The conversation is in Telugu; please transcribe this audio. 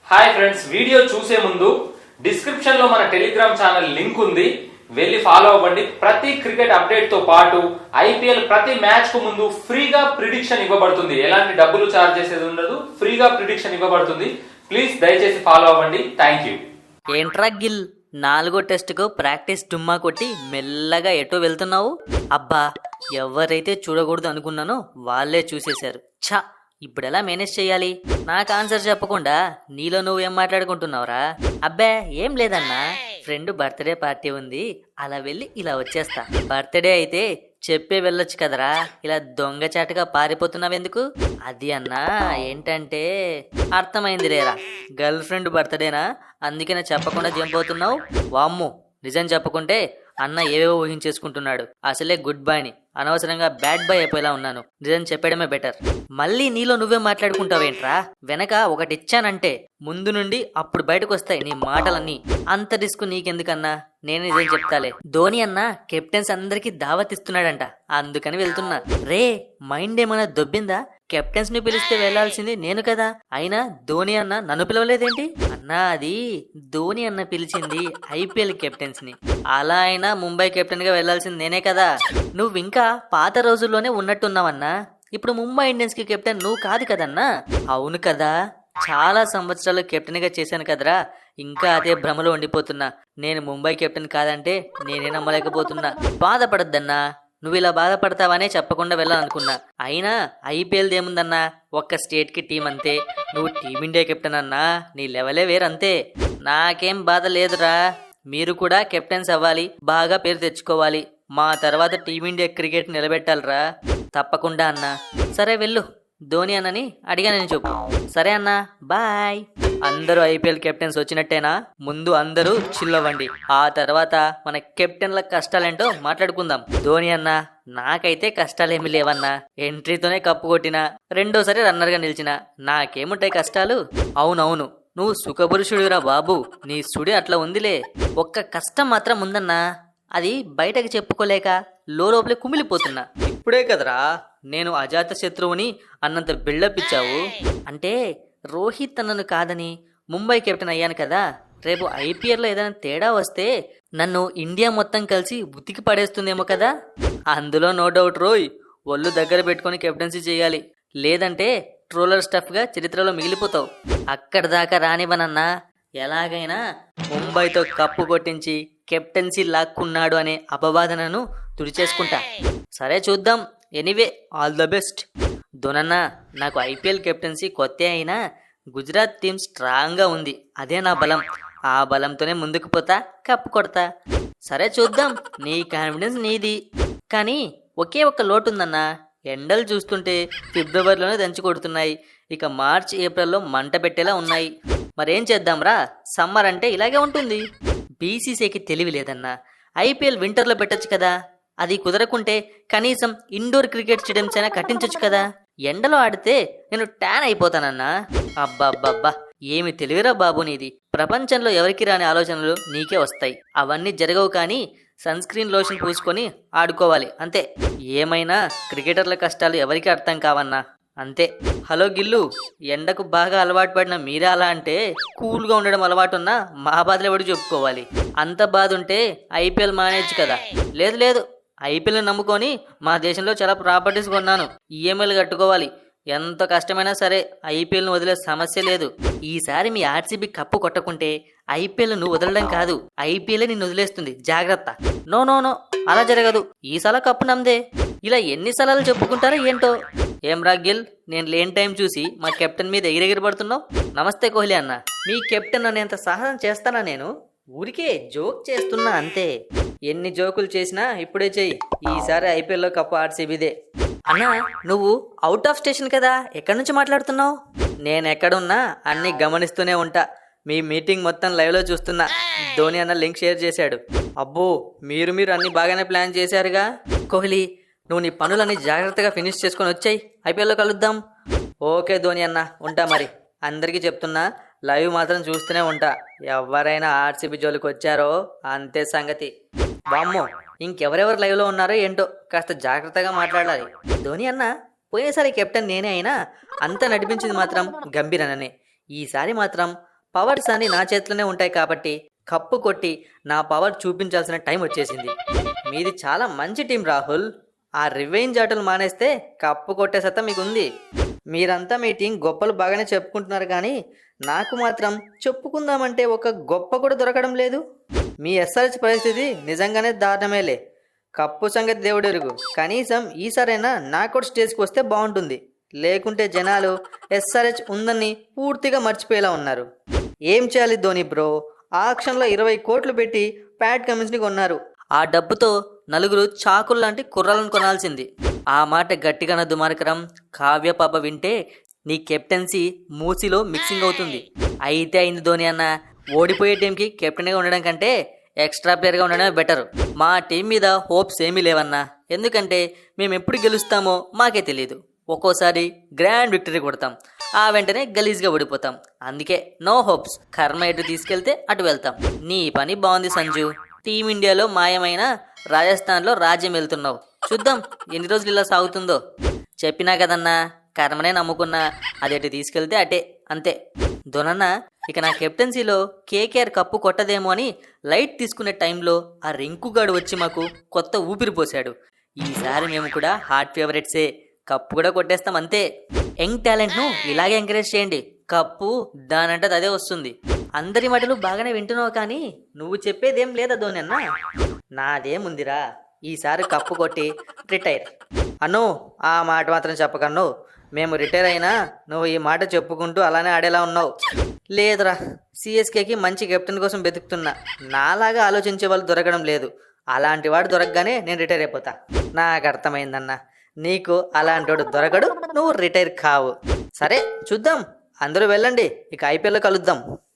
హాయ్ ఫ్రెండ్స్, వీడియో చూసే ముందు డిస్క్రిప్షన్ లో మన టెలిగ్రామ్ ఛానల్ లింక్ ఉంది, వెళ్ళి ఫాలో అవ్వండి. ప్రతి క్రికెట్ అప్డేట్ తో పాటు ఐపీఎల్ ప్రతి మ్యాచ్ కు ముందు ఫ్రీగా ప్రిడిక్షన్ ఇవ్వబడుతుంది. ఎలాంటి డబ్బులు చార్జ్ చేసేది ఉండదు, ఫ్రీగా ప్రిడిక్షన్ ఇవ్వబడుతుంది. ప్లీజ్ దయచేసి ఫాలో అవ్వండి. Thank you. ఏంట్రా గిల్, 4వ టెస్టుకు ప్రాక్టీస్ డుమ్మా కొట్టి మెల్లగా ఎటో వెళ్తున్నావు? అబ్బా, ఎవరైతే చూడకూడదు అనుకున్నానో వాళ్ళే చూసేశారు. ఛా, ఇప్పుడు ఎలా మేనేజ్ చేయాలి? నాకు ఆన్సర్ చెప్పకుండా నీలో నువ్వు ఏం మాట్లాడుకుంటున్నావురా? అబ్బే ఏం లేదన్నా, ఫ్రెండ్ బర్త్డే పార్టీ ఉంది, అలా వెళ్ళి ఇలా వచ్చేస్తా. బర్త్డే అయితే చెప్పే వెళ్ళొచ్చు కదరా, ఇలా దొంగచాటుగా పారిపోతున్నావెందుకు? అది అన్నా, ఏంటంటే అర్థమైంది రేరా, గర్ల్ ఫ్రెండ్ బర్త్డేనా, అందుకనే చెప్పకుండా జంపోతున్నావు? వామ్ము, నిజం చెప్పకుంటే అన్న ఏవేవో ఊహించేసుకుంటున్నాడు. అసలే గుడ్ బాయ్ని, అనవసరంగా బ్యాడ్ బాయ్ అయిపోయేలా ఉన్నాను. నిజం చెప్పడమే బెటర్. మళ్ళీ నీలో నువ్వే మాట్లాడుకుంటావేంట్రా? వెనక ఒకటి ఇచ్చానంటే ముందు నుండి అప్పుడు బయటకు వస్తాయి నీ మాటలన్నీ. అంత రిస్క్ నీకెందుకన్నా, నేను నిజం చెప్తాలే. ధోని అన్న కెప్టెన్స్ అందరికి దావత్ ఇస్తున్నాడంట, అందుకని వెళ్తున్నా. రే, మైండ్ ఏమైనా దొబ్బిందా? కెప్టెన్స్ ని పిలిస్తే వెళ్లాల్సింది నేను కదా, అయినా ధోని అన్న నన్ను పిలవలేదేంటి? అన్నా, అది ధోని అన్న పిలిచింది ఐపీఎల్ కెప్టెన్స్ ని, అలా అయినా ముంబై కెప్టెన్ గా వెళ్లాల్సింది నేనే కదా. నువ్వు ఇంకా పాత రోజుల్లోనే ఉన్నట్టున్నావన్నా, ఇప్పుడు ముంబై ఇండియన్స్ కి కెప్టెన్ నువ్వు కాదు కదన్నా. అవును కదా, చాలా సంవత్సరాలు కెప్టెన్ గా చేశాను కదరా, ఇంకా అదే భ్రమలో ఉండిపోతున్నా. నేను ముంబై కెప్టెన్ కాదంటే నేనే నమ్మలేకపోతున్నా. బాధపడద్దన్నా, నువ్వు ఇలా బాధపడతావనే చెప్పకుండా వెళ్ళాలనుకున్నా. అయినా ఐపీఎల్ ఏముందన్నా, ఒక్క స్టేట్ కి టీం అంతే. నువ్వు టీమిండియా కెప్టెన్ అన్నా, నీ లెవెలే వేరంతే. నాకేం బాధ లేదురా, మీరు కూడా కెప్టెన్స్ అవ్వాలి, బాగా పేరు తెచ్చుకోవాలి. మా తర్వాత టీమిండియా క్రికెట్ నిలబెట్టాలరా. తప్పకుండా అన్నా. సరే వెళ్ళు, ధోని అన్నని అడిగానని చెప్పు. సరే అన్నా, బాయ్. అందరూ ఐపీఎల్ కెప్టెన్స్ వచ్చినట్టేనా? ముందు అందరూ చిల్ అవ్వండి, ఆ తర్వాత మన కెప్టెన్ల కష్టాలేంటో మాట్లాడుకుందాం. ధోని అన్న, నాకైతే కష్టాలేమి లేవన్నా. ఎంట్రీతోనే కప్పు కొట్టినా, రెండోసారి రన్నర్ గా నిలిచిన, నాకేముంటాయి కష్టాలు? అవునవును, నువ్వు సుఖపురుషుడిరా బాబు, నీ సుడి అట్లా ఉందిలే. ఒక్క కష్టం మాత్రం ఉందన్నా, అది బయటకు చెప్పుకోలేక లోపలే కుమిలిపోతున్నా. ఇప్పుడే కదరా నేను అజాత శత్రువుని అన్నంత బిల్డప్ ఇచ్చావు. అంటే రోహిత్ అన్నను కాదని ముంబై కెప్టెన్ అయ్యాను కదా, రేపు ఐపీఎల్లో ఏదైనా తేడా వస్తే నన్ను ఇండియా మొత్తం కలిసి ఉతికి పడేస్తుందేమో కదా. అందులో నో డౌట్ రోయ్, ఒళ్ళు దగ్గర పెట్టుకొని కెప్టెన్సీ చేయాలి, లేదంటే ట్రోలర్ స్టఫ్ గా చరిత్రలో మిగిలిపోతావు. అక్కడి దాకా రానివ్వనన్నా, ఎలాగైనా ముంబైతో కప్పు కొట్టించి కెప్టెన్సీ లాక్కున్నాడు అనే అపవాదనను తుడిచేసుకుంటా. సరే చూద్దాం. Anyway, all the best. ధోనన్నా, నాకు ఐపీఎల్ కెప్టెన్సీ కొత్త అయినా గుజరాత్ టీం స్ట్రాంగ్ గా ఉంది, అదే నా బలం. ఆ బలంతోనే ముందుకు పోతా, కప్పు కొడతా. సరే చూద్దాం, నీ కాన్ఫిడెన్స్ నీది. కానీ ఒకే ఒక్క లోటు ఉందన్నా, ఎండలు చూస్తుంటే ఫిబ్రవరిలోనే దంచి కొడుతున్నాయి, ఇక మార్చ్ ఏప్రిల్లో మంట పెట్టేలా ఉన్నాయి. మరేం చేద్దాంరా, సమ్మర్ అంటే ఇలాగే ఉంటుంది. బీసీసీకి తెలివి లేదన్నా, ఐపీఎల్ వింటర్లో పెట్టచ్చు కదా. అది కుదరకుంటే కనీసం ఇండోర్ క్రికెట్ స్టేడియంస్ అయినా కట్టించొచ్చు కదా. ఎండలో ఆడితే నేను ట్యాన్ అయిపోతానన్నా. అబ్బాబ్బా, ఏమి తెలివిరా బాబు నీది. ప్రపంచంలో ఎవరికి రాని ఆలోచనలు నీకే వస్తాయి. అవన్నీ జరగవు, కానీ సన్ స్క్రీన్ లోషన్ పూసుకొని ఆడుకోవాలి అంతే. ఏమైనా క్రికెటర్ల కష్టాలు ఎవరికి అర్థం కావన్నా, అంతే. హలో గిల్లు, ఎండకు బాగా అలవాటు పడిన మీరే అలా అంటే, కూల్గా ఉండడం అలవాటున్నా మా బాధలు ఎవడు చెప్పుకోవాలి? అంత బాధ ఉంటే ఐపీఎల్ మానేయచ్చు కదా. లేదు లేదు, ఐపీఎల్ నమ్ముకొని మా దేశంలో చాలా ప్రాపర్టీస్ కొన్నాను, ఈఎంఐలు కట్టుకోవాలి. ఎంత కష్టమైనా సరే ఐపీఎల్ను వదిలే సమస్య లేదు. ఈసారి మీ ఆర్సీబీ కప్పు కొట్టకుంటే ఐపీఎల్ నువ్వు వదలడం కాదు, ఐపీఎల్ నిన్ను వదిలేస్తుంది, జాగ్రత్త. నో నో నో, అలా జరగదు. ఈసారి కప్పు నమ్మదే. ఇలా ఎన్నిసార్లు చెప్పుకుంటారో ఏంటో. ఏం రాగిల్, నేను లేని టైం చూసి మా కెప్టెన్ మీద ఎగిరెగిరి పడుతున్నావు? నమస్తే కోహ్లీ అన్న, మీ కెప్టెన్ అనేంత సాహసం చేస్తానా నేను? ఊరికే జోక్ చేస్తున్నా అంతే. ఎన్ని జోకులు చేసినా ఇప్పుడే చెయ్యి, ఈసారి ఐపీఎల్లో కప్పు ఆర్సీబీదే. అన్నా, నువ్వు అవుట్ ఆఫ్ స్టేషన్ కదా, ఎక్కడి నుంచి మాట్లాడుతున్నావు? నేను ఎక్కడున్నా అన్ని గమనిస్తూనే ఉంటా. మీ మీటింగ్ మొత్తం లైవ్లో చూస్తున్నా. ధోని అన్న లింక్ షేర్ చేశాడు. అబ్బో, మీరు అన్ని బాగానే ప్లాన్ చేశారుగా. కోహ్లీ, నువ్వు నీ పనులన్నీ జాగ్రత్తగా ఫినిష్ చేసుకొని వచ్చాయి, ఐపీఎల్లో కలుద్దాం. ఓకే ధోని అన్న, ఉంటా మరి. అందరికీ చెప్తున్నా, లైవ్ మాత్రం చూస్తూనే ఉంటా. ఎవరైనా ఆర్సీబీ జోలికి వచ్చారో అంతే సంగతి. వామ్మో, ఇంకెవరెవరు లైవ్లో ఉన్నారో ఏంటో, కాస్త జాగ్రత్తగా మాట్లాడాలి. ధోని అన్న, పోయినసారి కెప్టెన్ నేనే అయినా అంతా నడిపించింది మాత్రం గంభీర్ అన్ననే. ఈసారి మాత్రం పవర్స్ అన్ని నా చేతిలోనే ఉంటాయి కాబట్టి కప్పు కొట్టి నా పవర్ చూపించాల్సిన టైం వచ్చేసింది. మీది చాలా మంచి టీం రాహుల్. ఆ రివెంజ్ ఆటలు మానేస్తే కప్పు కొట్టే సత్తా మీకుంది. మీరంతా మీ టీం గొప్పలు బాగానే చెప్పుకుంటున్నారు కానీ నాకు మాత్రం చెప్పుకుందామంటే ఒక గొప్ప కూడా దొరకడం లేదు. మీ ఎస్ఆర్హెచ్ పరిస్థితి నిజంగానే దారుణమేలే. కప్పు సంగతి దేవుడెరుగు. కనీసం ఈసారైనా నాకు కూడా స్టేజ్కి వస్తే బాగుంటుంది. లేకుంటే జనాలు ఎస్ఆర్హెచ్ ఉందని పూర్తిగా మర్చిపోయేలా ఉన్నారు. ఏం చేయాలి ధోని బ్రో? ఆ క్షణంలో 20 కోట్లు పెట్టి ప్యాట్ కమిన్స్ని కొన్నారు. ఆ డబ్బుతో నలుగురు చాకులు లాంటి కుర్రాలను కొనాల్సింది. ఆ మాట గట్టిగా దుమార్కరం. కావ్య పాప వింటే నీ కెప్టెన్సీ మూసిలో మిక్సింగ్ అవుతుంది. అయితే అయింది ధోని అన్న. ఓడిపోయే టీంకి కెప్టెన్గా ఉండడం కంటే ఎక్స్ట్రా ప్లేయర్గా ఉండడమే బెటర్. మా టీం మీద హోప్స్ ఏమీ లేవన్నా. ఎందుకంటే మేము ఎప్పుడు గెలుస్తామో మాకే తెలియదు. ఒక్కోసారి గ్రాండ్ విక్టరీ కొడతాం, ఆ వెంటనే గలీజ్గా ఓడిపోతాం. అందుకే నో హోప్స్. కర్మ ఎటు తీసుకెళ్తే అటు వెళ్తాం. నీ పని బాగుంది సంజు. టీమిండియాలో మాయమైన రాజస్థాన్లో రాజ్యం వెళ్తున్నావు. చూద్దాం ఎన్ని రోజులు ఇలా సాగుతుందో. చెప్పినా కదన్నా, కర్మనే నమ్ముకున్నా. అదెటు తీసుకెళ్తే అటే, అంతే. ధోనన్న, ఇక నా కెప్టెన్సీలో కేకేఆర్ కప్పు కొట్టదేమో అని లైట్ తీసుకునే టైంలో ఆ రింకుగాడు వచ్చి మాకు కొత్త ఊపిరి పోశాడు. ఈసారి మేము కూడా హార్ట్ ఫేవరెట్సే. కప్పు కూడా కొట్టేస్తాం అంతే. యంగ్ టాలెంట్ను ఇలాగే ఎంకరేజ్ చేయండి. కప్పు దానంటే అదే వస్తుంది. అందరి మాటలు బాగానే వింటున్నావు కానీ నువ్వు చెప్పేదేం లేదా ధోని అన్న? నాదేముందిరా, ఈసారి కప్పు కొట్టి రిటైర్. అను, ఆ మాట మాత్రం చెప్పకన్ను. మేము రిటైర్ అయినా నువ్వు ఈ మాట చెప్పుకుంటూ అలానే ఆడేలా ఉన్నావు. లేదురా, సిఎస్కేకి మంచి కెప్టెన్ కోసం వెతుకుతున్నా. నాలాగా ఆలోచించే వాళ్ళు దొరకడం లేదు. అలాంటి వాడు దొరకగానే నేను రిటైర్ అయిపోతా. నాకు అర్థమైందన్న. నీకు అలాంటి వాడు దొరకడు, నువ్వు రిటైర్ కావు. సరే చూద్దాం. అందరూ వెళ్ళండి, ఇక ఐపీఎల్లో కలుద్దాం.